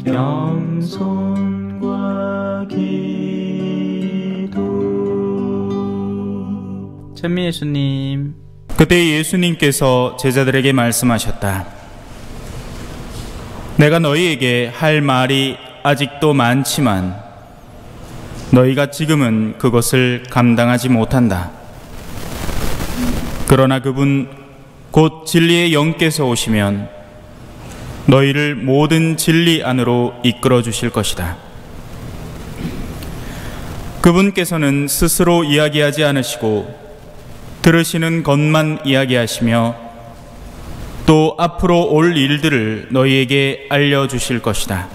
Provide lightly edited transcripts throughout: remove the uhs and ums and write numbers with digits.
영손과 기도. 찬미 예수님. 그때 예수님께서 제자들에게 말씀하셨다. 내가 너희에게 할 말이 아직도 많지만 너희가 지금은 그것을 감당하지 못한다. 그러나 그분 곧 진리의 영께서 오시면 너희를 모든 진리 안으로 이끌어 주실 것이다. 그분께서는 스스로 이야기하지 않으시고 들으시는 것만 이야기하시며 또 앞으로 올 일들을 너희에게 알려주실 것이다.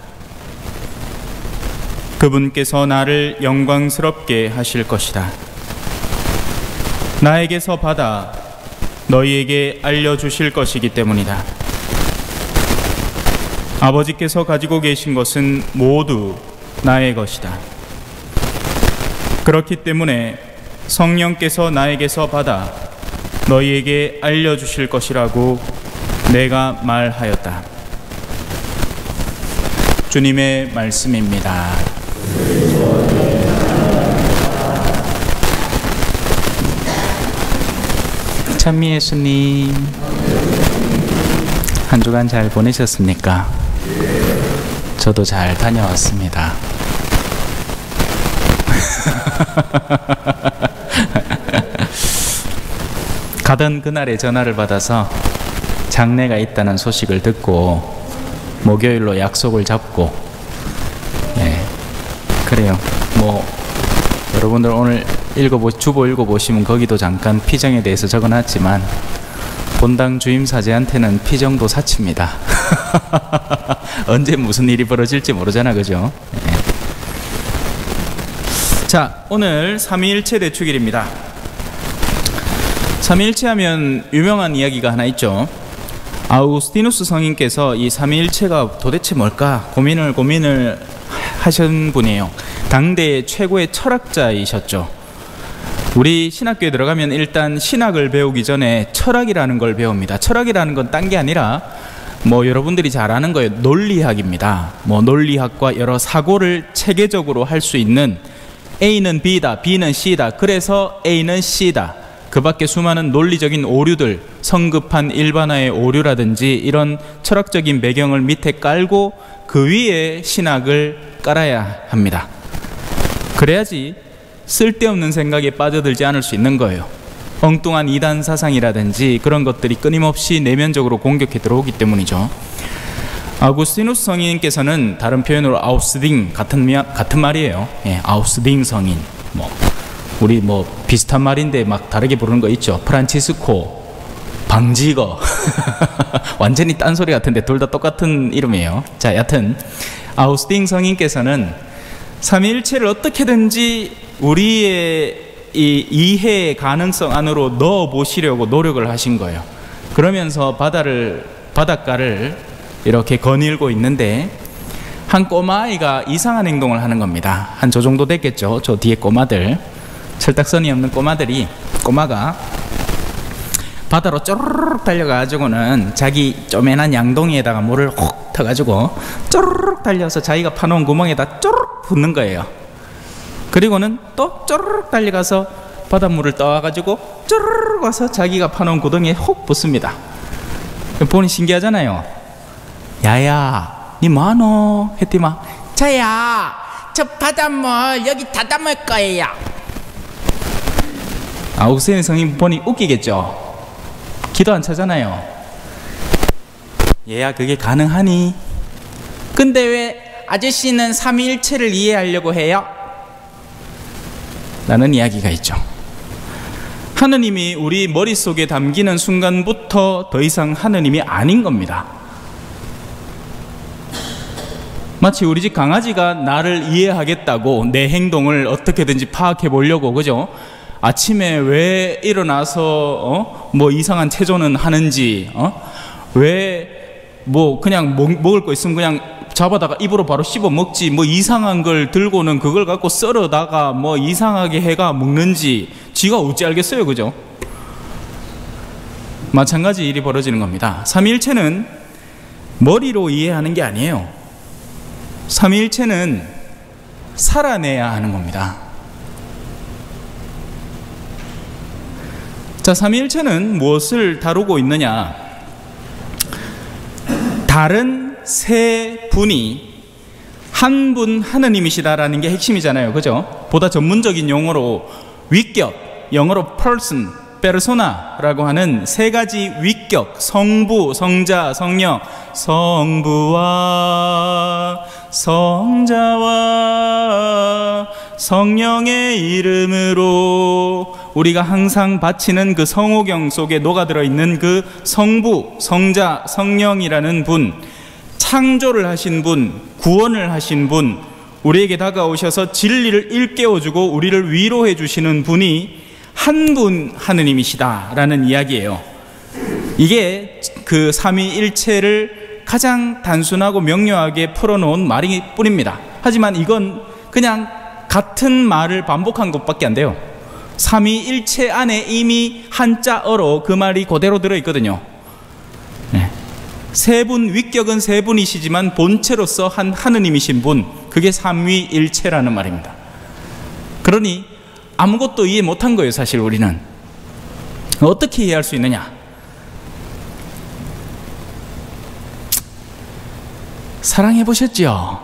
그분께서 나를 영광스럽게 하실 것이다. 나에게서 받아 너희에게 알려주실 것이기 때문이다. 아버지께서 가지고 계신 것은 모두 나의 것이다. 그렇기 때문에 성령께서 나에게서 받아 너희에게 알려주실 것이라고 내가 말하였다. 주님의 말씀입니다. 찬미 예수님, 한 주간 잘 보내셨습니까? 저도 잘 다녀왔습니다. 가던 그날에 전화를 받아서 장례가 있다는 소식을 듣고 목요일로 약속을 잡고, 그래요. 뭐 여러분들 오늘 주보 읽어보시면 거기도 잠깐 피정에 대해서 적어놨지만 본당 주임 사제한테는 피정도 사치입니다. 언제 무슨 일이 벌어질지 모르잖아, 그죠? 자, 오늘 삼위일체 대축일입니다. 삼위일체 하면 유명한 이야기가 하나 있죠. 아우구스티누스 성인께서 이 삼위일체가 도대체 뭘까 고민을 하신 분이에요. 당대 최고의 철학자이셨죠. 우리 신학교에 들어가면 일단 신학을 배우기 전에 철학이라는 걸 배웁니다. 철학이라는 건 딴 게 아니라 뭐 여러분들이 잘 아는 거예요. 논리학입니다. 뭐 논리학과 여러 사고를 체계적으로 할 수 있는, A는 B다, B는 C다, 그래서 A는 C다, 그 밖에 수많은 논리적인 오류들, 성급한 일반화의 오류라든지 이런 철학적인 배경을 밑에 깔고 그 위에 신학을 깔아야 합니다. 그래야지 쓸데없는 생각에 빠져들지 않을 수 있는 거예요. 엉뚱한 이단 사상이라든지 그런 것들이 끊임없이 내면적으로 공격해 들어오기 때문이죠. 아우구스티누스 성인께서는 다른 표현으로 아우스딩 같은 말이에요. 아우스딩 성인, 우리 비슷한 말인데 막 다르게 부르는 거 있죠. 프란치스코, 방지거. 완전히 딴소리 같은데 둘 다 똑같은 이름이에요. 자, 여튼 아우스팅 성인께서는 삼위일체를 어떻게든지 우리의 이 이해의 가능성 안으로 넣어 보시려고 노력을 하신 거예요. 그러면서 바닷가를 이렇게 거닐고 있는데 한 꼬마아이가 이상한 행동을 하는 겁니다. 한 저 정도 됐겠죠. 저 뒤에 꼬마들, 철딱선이 없는 꼬마가 바다로 쪼르륵 달려가지고는 자기 쪼매난 양동이에다가 물을 혹 타가지고 쪼르륵 달려서 자기가 파놓은 구멍에다 쪼르륵 붓는 거예요. 그리고는 또 쪼르륵 달려가서 바닷물을 떠와가지고 쪼르륵 와서 자기가 파놓은 구덩이에 혹 붓습니다. 보니 신기하잖아요. 야야, 니 뭐하노? 했더니 저야, 저 바닷물 여기 다 담을 거예요. 아우구스티누스 성인 보니 웃기겠죠. 기도 안 차잖아요. 얘야, 그게 가능하니? 근데 왜 아저씨는 삼위일체를 이해하려고 해요? 라는 이야기가 있죠. 하느님이 우리 머릿속에 담기는 순간부터 더 이상 하느님이 아닌 겁니다. 마치 우리 집 강아지가 나를 이해하겠다고 내 행동을 어떻게든지 파악해 보려고, 그죠? 아침에 왜 일어나서 뭐 이상한 체조는 하는지, 왜 뭐 그냥 먹을 거 있으면 그냥 잡아다가 입으로 바로 씹어 먹지, 뭐 이상한 걸 들고는 그걸 갖고 썰어다가 뭐 이상하게 해가 먹는지 지가 어찌 알겠어요, 그죠? 마찬가지 일이 벌어지는 겁니다. 삼위일체는 머리로 이해하는 게 아니에요. 삼위일체는 살아내야 하는 겁니다. 자, 삼위일체는 무엇을 다루고 있느냐? 다른 세 분이 한 분 하느님이시다라는 게 핵심이잖아요. 그죠? 보다 전문적인 용어로 위격, 영어로 person, 페르소나라고 하는 세 가지 위격, 성부, 성자, 성령, 성부와 성자와 성령의 이름으로 우리가 항상 바치는 그 성호경 속에 녹아들어 있는 그 성부, 성자, 성령이라는 분, 창조를 하신 분, 구원을 하신 분, 우리에게 다가오셔서 진리를 일깨워주고 우리를 위로해 주시는 분이 한 분 하느님이시다라는 이야기예요. 이게 그 삼위일체를 가장 단순하고 명료하게 풀어놓은 말이 뿐입니다. 하지만 이건 그냥 같은 말을 반복한 것밖에 안 돼요. 삼위일체 안에 이미 한자어로 그 말이 그대로 들어있거든요. 네. 세 분, 위격은 세 분이시지만 본체로서 한 하느님이신 분, 그게 삼위일체라는 말입니다. 그러니 아무것도 이해 못한 거예요. 사실 우리는 어떻게 이해할 수 있느냐? 사랑해 보셨죠?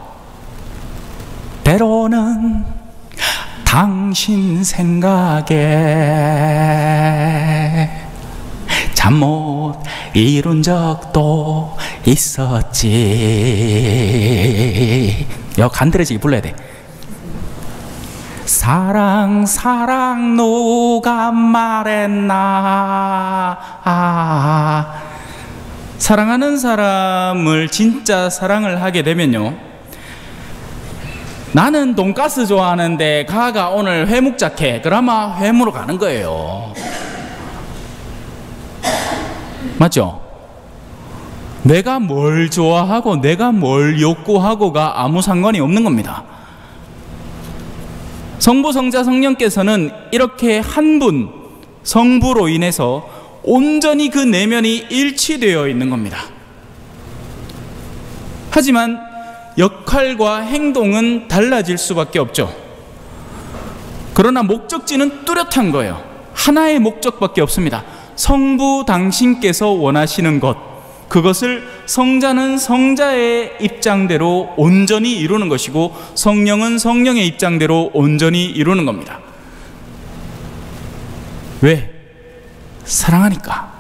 때로는 당신 생각에 잠 못 이룬 적도 있었지. 여 간드러지게 불러야 돼. 사랑 사랑 누가 말했나. 사랑하는 사람을 진짜 사랑을 하게 되면요, 나는 돈가스 좋아하는데 가가 오늘 회 먹자해. 그러면 회무로 가는 거예요. 맞죠? 내가 뭘 좋아하고 내가 뭘 욕구하고가 아무 상관이 없는 겁니다. 성부, 성자, 성령께서는 이렇게 한 분 성부로 인해서 온전히 그 내면이 일치되어 있는 겁니다. 하지만 역할과 행동은 달라질 수밖에 없죠. 그러나 목적지는 뚜렷한 거예요. 하나의 목적밖에 없습니다. 성부 당신께서 원하시는 것, 그것을 성자는 성자의 입장대로 온전히 이루는 것이고 성령은 성령의 입장대로 온전히 이루는 겁니다. 왜? 사랑하니까.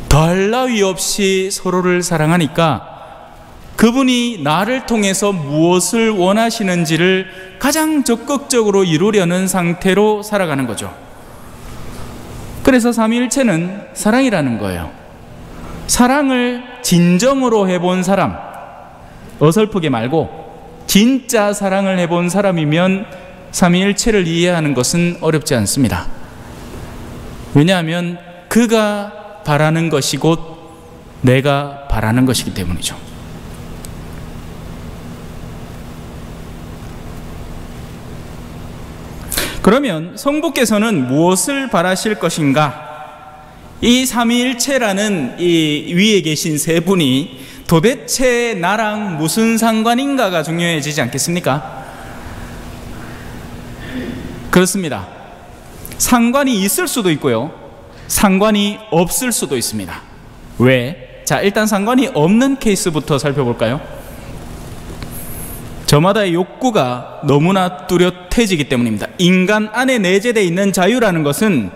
더할 나위 없이 서로를 사랑하니까 그분이 나를 통해서 무엇을 원하시는지를 가장 적극적으로 이루려는 상태로 살아가는 거죠. 그래서 삼위일체는 사랑이라는 거예요. 사랑을 진정으로 해본 사람, 어설프게 말고 진짜 사랑을 해본 사람이면 삼위일체를 이해하는 것은 어렵지 않습니다. 왜냐하면 그가 바라는 것이 곧 내가 바라는 것이기 때문이죠. 그러면 성부께서는 무엇을 바라실 것인가? 이 삼위일체라는 이 위에 계신 세 분이 도대체 나랑 무슨 상관인가가 중요해지지 않겠습니까? 그렇습니다. 상관이 있을 수도 있고요, 상관이 없을 수도 있습니다. 왜? 자, 일단 상관이 없는 케이스부터 살펴볼까요? 저마다의 욕구가 너무나 뚜렷해지기 때문입니다. 인간 안에 내재되어 있는 자유라는 것은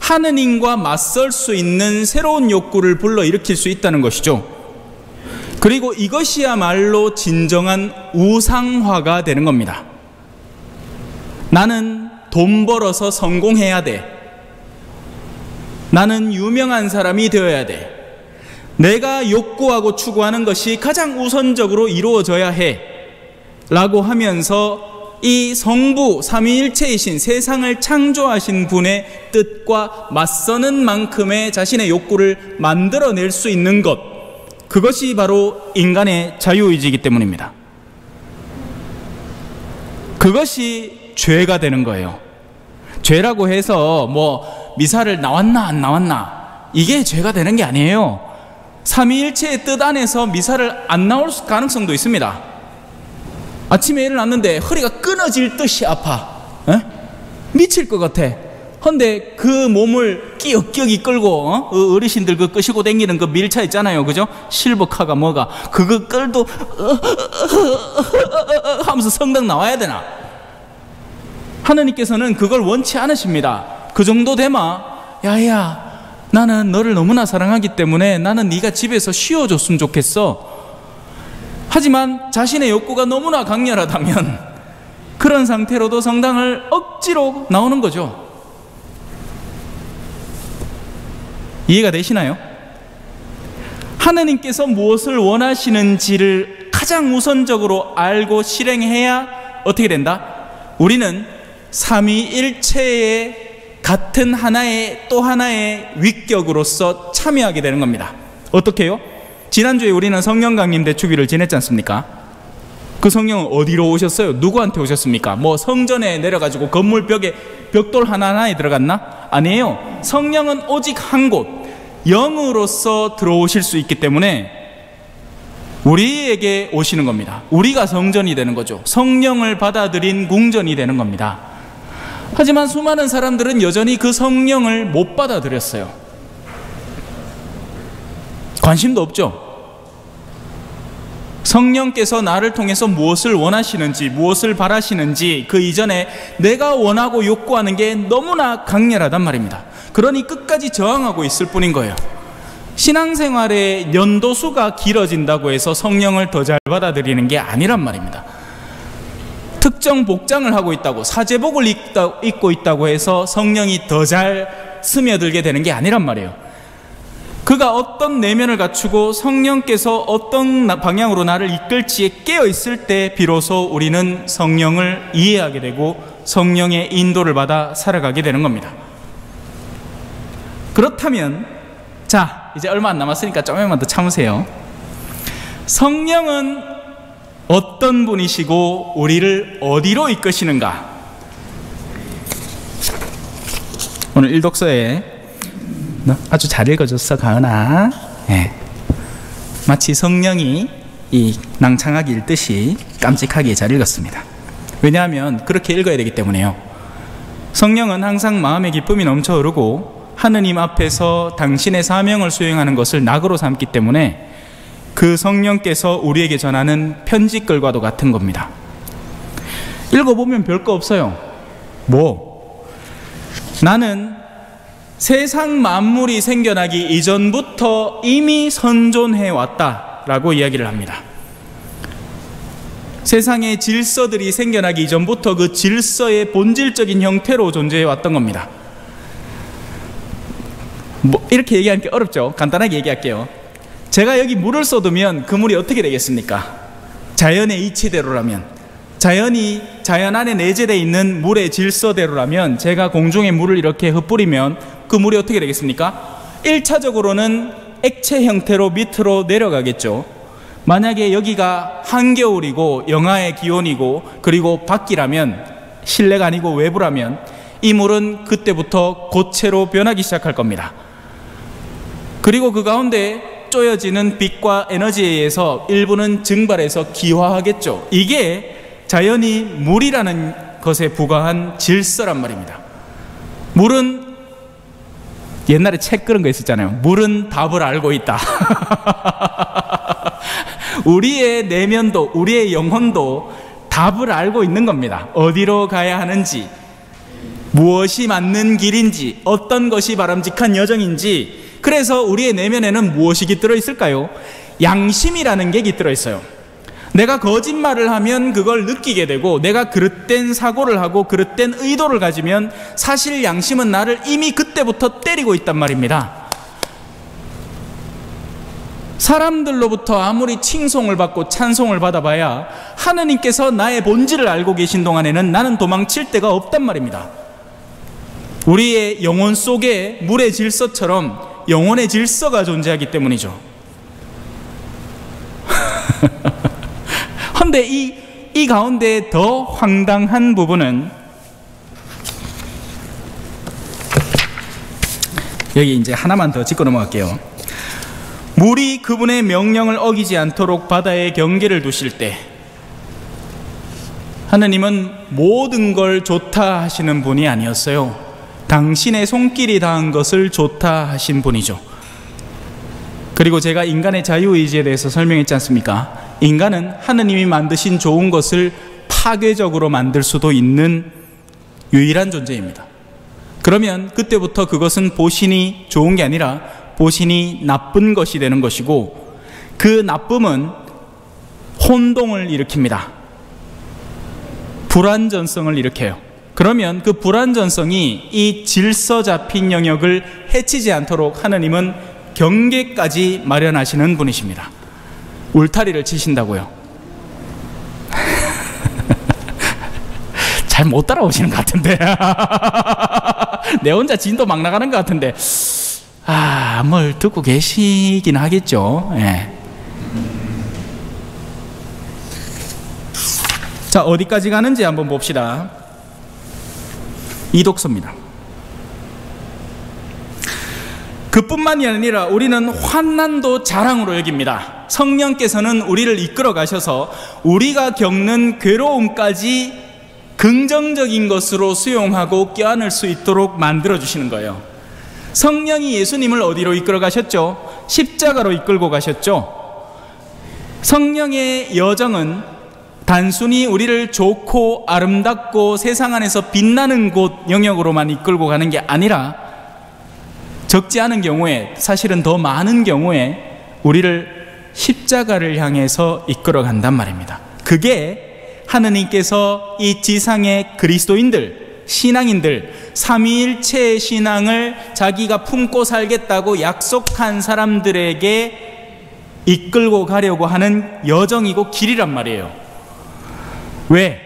하느님과 맞설 수 있는 새로운 욕구를 불러일으킬 수 있다는 것이죠. 그리고 이것이야말로 진정한 우상화가 되는 겁니다. 나는 돈 벌어서 성공해야 돼. 나는 유명한 사람이 되어야 돼. 내가 욕구하고 추구하는 것이 가장 우선적으로 이루어져야 해 라고 하면서 이 성부 삼위일체이신 세상을 창조하신 분의 뜻과 맞서는 만큼의 자신의 욕구를 만들어낼 수 있는 것, 그것이 바로 인간의 자유의지이기 때문입니다. 그것이 죄가 되는 거예요. 죄라고 해서 뭐 미사를 나왔나 안 나왔나 이게 죄가 되는 게 아니에요. 삼위일체의 뜻 안에서 미사를 안 나올 가능성도 있습니다. 아침에 일어났는데 허리가 끊어질 듯이 아파. 에? 미칠 것 같아. 근데 그 몸을 끼역끼역이 끌고 어르신들 그 끄시고 다니는 그 밀차 있잖아요, 그죠? 실버카가 뭐가 그거 끌도 하면서 성당 나와야 되나? 하느님께서는 그걸 원치 않으십니다. 그 정도 되마 야야 나는 너를 너무나 사랑하기 때문에 나는 네가 집에서 쉬어줬으면 좋겠어. 하지만 자신의 욕구가 너무나 강렬하다면 그런 상태로도 성당을 억지로 나오는 거죠. 이해가 되시나요? 하느님께서 무엇을 원하시는지를 가장 우선적으로 알고 실행해야 어떻게 된다? 우리는 삼위일체의 같은 하나의 또 하나의 위격으로서 참여하게 되는 겁니다. 어떻게요? 지난주에 우리는 성령 강림 대축일을 지냈지 않습니까? 그 성령은 어디로 오셨어요? 누구한테 오셨습니까? 뭐 성전에 내려가지고 건물 벽에 벽돌 하나하나에 들어갔나? 아니에요. 성령은 오직 한 곳, 영으로서 들어오실 수 있기 때문에 우리에게 오시는 겁니다. 우리가 성전이 되는 거죠. 성령을 받아들인 궁전이 되는 겁니다. 하지만 수많은 사람들은 여전히 그 성령을 못 받아들였어요. 관심도 없죠. 성령께서 나를 통해서 무엇을 원하시는지, 무엇을 바라시는지 그 이전에 내가 원하고 욕구하는 게 너무나 강렬하단 말입니다. 그러니 끝까지 저항하고 있을 뿐인 거예요. 신앙생활의 연도수가 길어진다고 해서 성령을 더 잘 받아들이는 게 아니란 말입니다. 특정 복장을 하고 있다고, 사제복을 입고 있다고 해서 성령이 더 잘 스며들게 되는 게 아니란 말이에요. 그가 어떤 내면을 갖추고 성령께서 어떤 방향으로 나를 이끌지에 깨어있을 때 비로소 우리는 성령을 이해하게 되고 성령의 인도를 받아 살아가게 되는 겁니다. 그렇다면 자, 이제 얼마 안 남았으니까 조금만 더 참으세요. 성령은 어떤 분이시고 우리를 어디로 이끄시는가? 오늘 일독서에 아주 잘 읽어줬어, 가은아. 예. 마치 성령이 이 낭창하게 읽듯이 깜찍하게 잘 읽었습니다. 왜냐하면 그렇게 읽어야 되기 때문에요. 성령은 항상 마음의 기쁨이 넘쳐 흐르고 하느님 앞에서 당신의 사명을 수행하는 것을 낙으로 삼기 때문에 그 성령께서 우리에게 전하는 편지글과도 같은 겁니다. 읽어보면 별거 없어요. 뭐? 나는 세상 만물이 생겨나기 이전부터 이미 선존해 왔다라고 이야기를 합니다. 세상의 질서들이 생겨나기 이전부터 그 질서의 본질적인 형태로 존재해 왔던 겁니다. 뭐 이렇게 얘기하는 게 어렵죠. 간단하게 얘기할게요. 제가 여기 물을 쏟으면 그 물이 어떻게 되겠습니까? 자연의 이치대로라면, 자연 안에 내재되어 있는 물의 질서대로라면 제가 공중에 물을 이렇게 흩뿌리면 그 물이 어떻게 되겠습니까? 1차적으로는 액체 형태로 밑으로 내려가겠죠. 만약에 여기가 한겨울이고 영하의 기온이고 그리고 밖이라면, 실내가 아니고 외부라면 이 물은 그때부터 고체로 변하기 시작할 겁니다. 그리고 그 가운데 쪼여지는 빛과 에너지에 의해서 일부는 증발해서 기화하겠죠. 이게 자연이 물이라는 것에 부과한 질서란 말입니다. 물은 옛날에 책 그런 거 있었잖아요. 물은 답을 알고 있다. 우리의 내면도, 우리의 영혼도 답을 알고 있는 겁니다. 어디로 가야 하는지, 무엇이 맞는 길인지, 어떤 것이 바람직한 여정인지. 그래서 우리의 내면에는 무엇이 깃들어 있을까요? 양심이라는 게 깃들어 있어요. 내가 거짓말을 하면 그걸 느끼게 되고, 내가 그릇된 사고를 하고 그릇된 의도를 가지면 사실 양심은 나를 이미 그때부터 때리고 있단 말입니다. 사람들로부터 아무리 칭송을 받고 찬송을 받아봐야 하느님께서 나의 본질을 알고 계신 동안에는 나는 도망칠 데가 없단 말입니다. 우리의 영혼 속에 물의 질서처럼 영혼의 질서가 존재하기 때문이죠. 그런데 이 가운데 더 황당한 부분은, 여기 이제 하나만 더 짚고 넘어갈게요. 물이 그분의 명령을 어기지 않도록 바다에 경계를 두실 때 하느님은 모든 걸 좋다 하시는 분이 아니었어요. 당신의 손길이 닿은 것을 좋다 하신 분이죠. 그리고 제가 인간의 자유의지에 대해서 설명했지 않습니까? 인간은 하느님이 만드신 좋은 것을 파괴적으로 만들 수도 있는 유일한 존재입니다. 그러면 그때부터 그것은 보신이 좋은 게 아니라 보신이 나쁜 것이 되는 것이고, 그 나쁨은 혼동을 일으킵니다. 불완전성을 일으켜요. 그러면 그 불완전성이 이 질서 잡힌 영역을 해치지 않도록 하느님은 경계까지 마련하시는 분이십니다. 울타리를 치신다고요. 잘 못 따라오시는 것 같은데. 내 혼자 진도 막 나가는 것 같은데, 뭘 듣고 계시긴 하겠죠. 예. 자, 어디까지 가는지 한번 봅시다. 이독서입니다. 그뿐만이 아니라 우리는 환난도 자랑으로 여깁니다. 성령께서는 우리를 이끌어 가셔서 우리가 겪는 괴로움까지 긍정적인 것으로 수용하고 껴안을 수 있도록 만들어 주시는 거예요. 성령이 예수님을 어디로 이끌어 가셨죠? 십자가로 이끌고 가셨죠. 성령의 여정은 단순히 우리를 좋고 아름답고 세상 안에서 빛나는 곳 영역으로만 이끌고 가는 게 아니라, 적지 않은 경우에, 사실은 더 많은 경우에 우리를 십자가를 향해서 이끌어 간단 말입니다. 그게 하느님께서 이 지상의 그리스도인들, 신앙인들, 삼위일체의 신앙을 자기가 품고 살겠다고 약속한 사람들에게 이끌고 가려고 하는 여정이고 길이란 말이에요. 왜?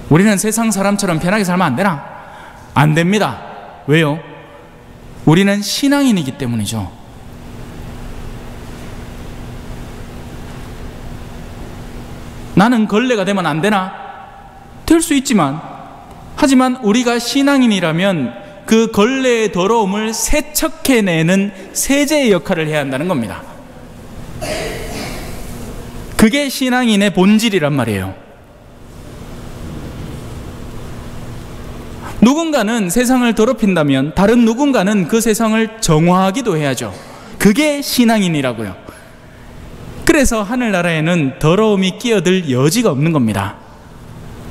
우리는 세상 사람처럼 편하게 살면 안 되나? 안 됩니다. 왜요? 우리는 신앙인이기 때문이죠. 나는 걸레가 되면 안 되나? 될 수 있지만, 하지만 우리가 신앙인이라면 그 걸레의 더러움을 세척해내는 세제의 역할을 해야 한다는 겁니다. 그게 신앙인의 본질이란 말이에요. 누군가는 세상을 더럽힌다면 다른 누군가는 그 세상을 정화하기도 해야죠. 그게 신앙인이라고요. 그래서 하늘나라에는 더러움이 끼어들 여지가 없는 겁니다.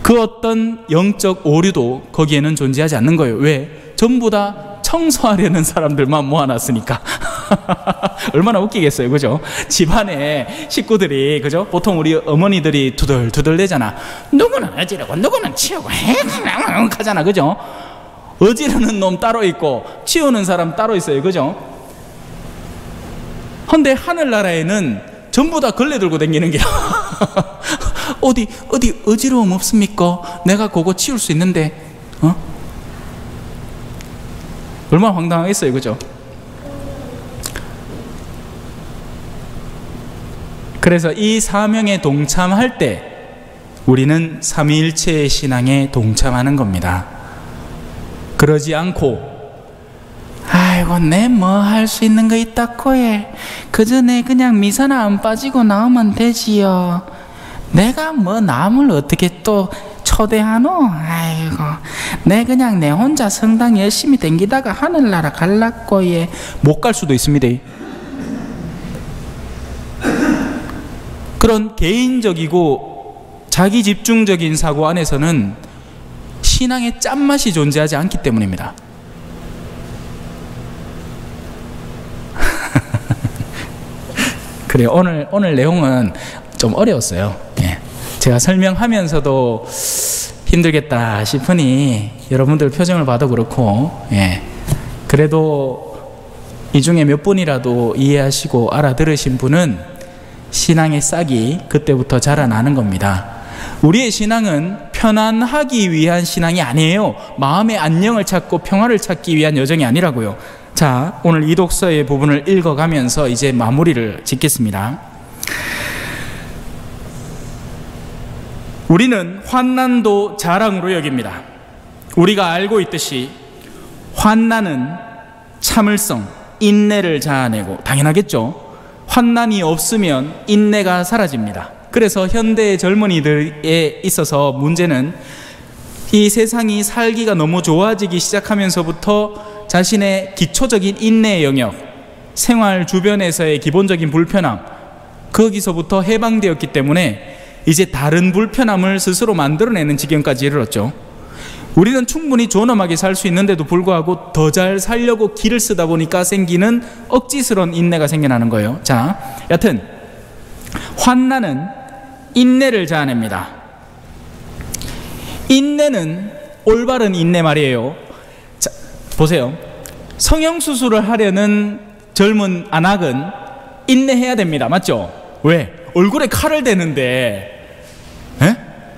그 어떤 영적 오류도 거기에는 존재하지 않는 거예요. 왜? 전부 다 청소하려는 사람들만 모아놨으니까. 얼마나 웃기겠어요, 그죠? 집안에 식구들이, 그죠? 보통 우리 어머니들이 두들두들 대잖아. 누구는 어지르고 누구는 치우고 하잖아, 그죠? 어지르는 놈 따로 있고 치우는 사람 따로 있어요, 그죠? 근데 하늘나라에는 전부 다 걸레 들고 다니는 게 어디 어지러움 없습니까? 내가 그거 치울 수 있는데. 얼마나 황당하겠어요, 그죠? 그래서 이 사명에 동참할 때 우리는 삼위일체의 신앙에 동참하는 겁니다. 그러지 않고, 아이고 내 뭐 할 수 있는 거 있다고 해. 그 전에 그냥 미사나 안 빠지고 나오면 되지요. 내가 뭐 남을 어떻게 또 초대하노? 아이고 내 그냥 내 혼자 성당 열심히 댕기다가 하늘나라 갈라고. 예, 못 갈 수도 있습니다. 그런 개인적이고 자기 집중적인 사고 안에서는 신앙의 짠맛이 존재하지 않기 때문입니다. 그래요. 오늘 내용은 좀 어려웠어요. 예. 제가 설명하면서도 힘들겠다 싶으니 여러분들 표정을 봐도 그렇고, 예. 그래도 이 중에 몇 분이라도 이해하시고 알아들으신 분은 신앙의 싹이 그때부터 자라나는 겁니다. 우리의 신앙은 편안하기 위한 신앙이 아니에요. 마음의 안녕을 찾고 평화를 찾기 위한 여정이 아니라고요. 자, 오늘 이 독서의 부분을 읽어가면서 이제 마무리를 짓겠습니다. 우리는 환난도 자랑으로 여깁니다. 우리가 알고 있듯이 환난은 참을성, 인내를 자아내고, 당연하겠죠. 환난이 없으면 인내가 사라집니다. 그래서 현대 젊은이들에 있어서 문제는 이 세상이 살기가 너무 좋아지기 시작하면서부터 자신의 기초적인 인내의 영역, 생활 주변에서의 기본적인 불편함, 거기서부터 해방되었기 때문에 이제 다른 불편함을 스스로 만들어내는 지경까지 이르렀죠. 우리는 충분히 존엄하게 살 수 있는데도 불구하고 더 잘 살려고 기를 쓰다 보니까 생기는 억지스러운 인내가 생겨나는 거예요. 자, 여튼 환난은 인내를 자아냅니다. 인내는 올바른 인내 말이에요. 자, 보세요. 성형수술을 하려는 젊은 안악은 인내해야 됩니다. 맞죠? 왜? 얼굴에 칼을 대는데, 에?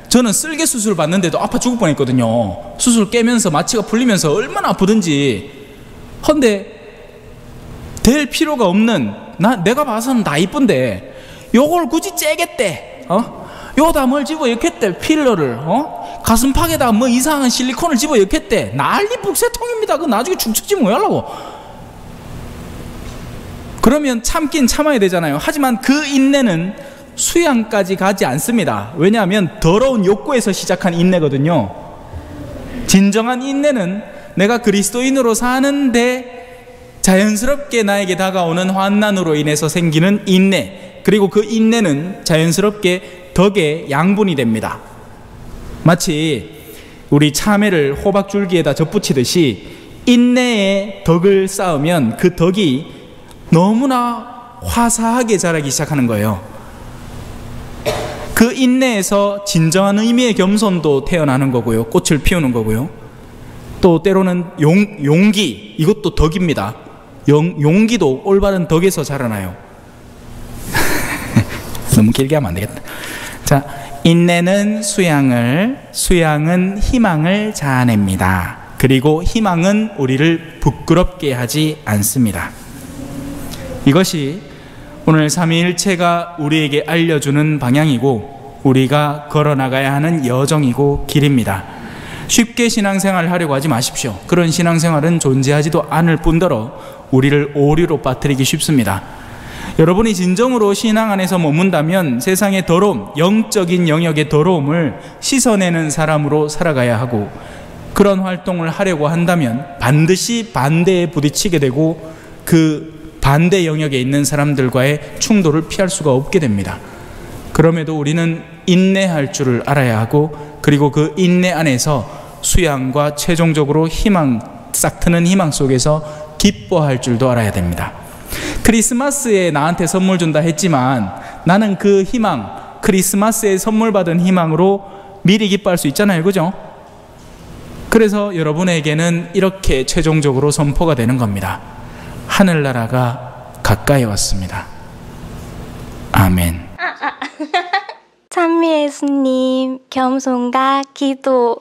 저는 쓸개 수술 받는데도 아파 죽을 뻔했거든요. 수술 깨면서 마취가 풀리면서 얼마나 아프든지. 근데 될 필요가 없는, 내가 봐서는 나 이쁜데 요걸 굳이 째겠대. 요다 뭘 집어 넣겠대. 필러를 가슴팍에다 뭐 이상한 실리콘을 집어 넣겠대. 난리 북새통입니다. 그 나중에 죽지 뭐 하려고. 그러면 참긴 참아야 되잖아요. 하지만 그 인내는 수양까지 가지 않습니다. 왜냐하면 더러운 욕구에서 시작한 인내거든요. 진정한 인내는 내가 그리스도인으로 사는데 자연스럽게 나에게 다가오는 환난으로 인해서 생기는 인내, 그리고 그 인내는 자연스럽게 덕의 양분이 됩니다. 마치 우리 참외를 호박줄기에다 접붙이듯이 인내의 덕을 쌓으면 그 덕이 너무나 화사하게 자라기 시작하는 거예요. 그 인내에서 진정한 의미의 겸손도 태어나는 거고요. 꽃을 피우는 거고요. 또 때로는 용기, 이것도 덕입니다. 용기도 올바른 덕에서 자라나요. 너무 길게 하면 안 되겠다. 자, 인내는 수양은 희망을 자아냅니다. 그리고 희망은 우리를 부끄럽게 하지 않습니다. 이것이 오늘 삼위일체가 우리에게 알려주는 방향이고 우리가 걸어나가야 하는 여정이고 길입니다. 쉽게 신앙생활을 하려고 하지 마십시오. 그런 신앙생활은 존재하지도 않을 뿐더러 우리를 오류로 빠뜨리기 쉽습니다. 여러분이 진정으로 신앙 안에서 머문다면 세상의 더러움, 영적인 영역의 더러움을 씻어내는 사람으로 살아가야 하고, 그런 활동을 하려고 한다면 반드시 반대에 부딪히게 되고 그 반대 영역에 있는 사람들과의 충돌을 피할 수가 없게 됩니다. 그럼에도 우리는 인내할 줄을 알아야 하고, 그리고 그 인내 안에서 수양과 최종적으로 희망, 싹트는 희망 속에서 기뻐할 줄도 알아야 됩니다. 크리스마스에 나한테 선물 준다 했지만 나는 그 희망, 크리스마스에 선물 받은 희망으로 미리 기뻐할 수 있잖아요. 그죠? 그래서 여러분에게는 이렇게 최종적으로 선포가 되는 겁니다. 하늘나라가 가까이 왔습니다. 아멘. 찬미 예수님, 겸손과 기도.